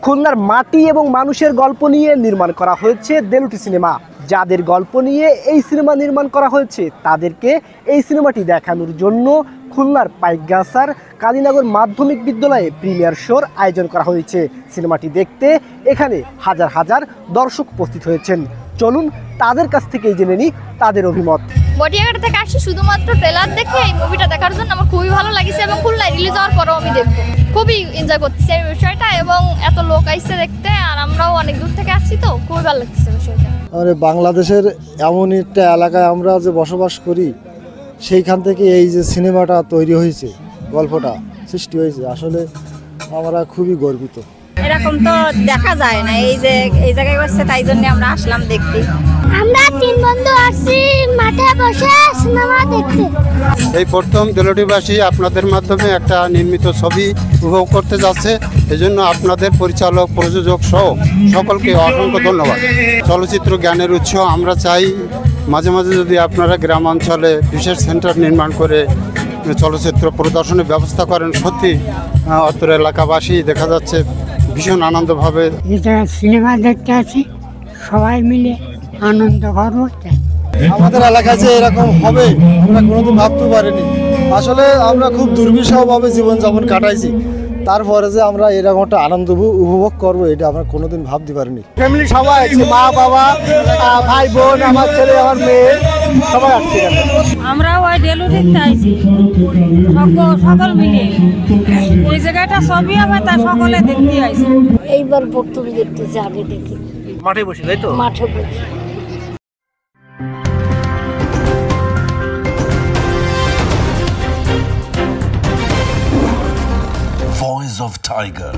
খুলনার মাটি এবং মানুষের গল্প নিয়ে নির্মাণ করা হয়েছে দেলুটি সিনেমা। যাদের গল্প নিয়ে এই সিনেমা নির্মাণ করা হয়েছে তাদেরকে এই সিনেমাটি দেখানোর জন্য খুলনার পাইকগাছার কালীনগর মাধ্যমিক বিদ্যালয়ে প্রিমিয়ার শোর আয়োজন করা হয়েছে। সিনেমাটি দেখতে এখানে হাজার হাজার দর্শক উপস্থিত হয়েছেন। চলুন তাদের কাছ থেকেই জেনে নিই তাদের অভিমত। বটিয়াঘাট থেকে আসছি শুধুমাত্র ট্রেলার দেখে এই মুভিটা দেখার জন্য। আমার খুবই ভালো লাগছে এবং খুলনায় রিলিজ হওয়ার পরেও আমি দেখবো, খুবই এনজয় করতেছি এই বিষয়টা এবং এত লোক আইসে দেখতে, আর আমরাও অনেক দূর থেকে আসছি তো খুবই ভালো লাগছে বিষয়টা। মানে বাংলাদেশের এমন একটা এলাকায় আমরা যে বসবাস করি, সেইখান থেকে এই যে সিনেমাটা তৈরি হয়েছে, গল্পটা সৃষ্টি হয়েছে, আসলে আমরা খুবই গর্বিত। এরকম তো দেখা যায় না, এই যে এই জায়গায় বসছে তাই জন্য আমরা আসলাম দেখতে। আমরা 3 বন্ধু আসছি মাঠে বসে সিনেমা দেখতে। এই প্রথম দেলুটিবাসী আপনাদের মাধ্যমে একটা নির্মিত ছবি উপভোগ করতে যাচ্ছে, এজন্য আপনাদের পরিচালক, প্রযোজক সহ সকলকে অসংখ্য ধন্যবাদ। চলচ্চিত্র জ্ঞানের উৎস। আমরা চাই মাঝে মাঝে যদি আপনারা গ্রাম অঞ্চলে বিশেষ সেন্টার নির্মাণ করে চলচ্চিত্র প্রদর্শনের ব্যবস্থা করেন, সত্যি অত্র এলাকাবাসী দেখা যাচ্ছে ভীষণ আনন্দভাবে সিনেমা দেখতে আছি, সবাই মিলে আনন্দ করবো। আমাদের এলাকায় যে এরকম হবে আমরা কোনোদিন ভাবতে পারিনি। আসলে আমরা খুব দুর্বিষহভাবে জীবনযাপন কাটাইছি, তারপরে যে আমরা এরকম একটা আনন্দ উপভোগ করবো এটা আমরা কোনোদিন ভাবতে পারিনি। ফ্যামিলি সবাই আছে, মা বাবা, ভাই বোন, আমার ছেলে, আমার মেয়ে, সবাই আসছে। আমরা ওই ডেলুটিতে আইছি সকল মিলে, এই জায়গাটা সবই হবে তা সকলে দেখতে আইছি। এইবার প্রথম দেখতেছি, আগে দেখি মাঠে বসে, তাই তো? মাঠে বসে। Voice of Tiger.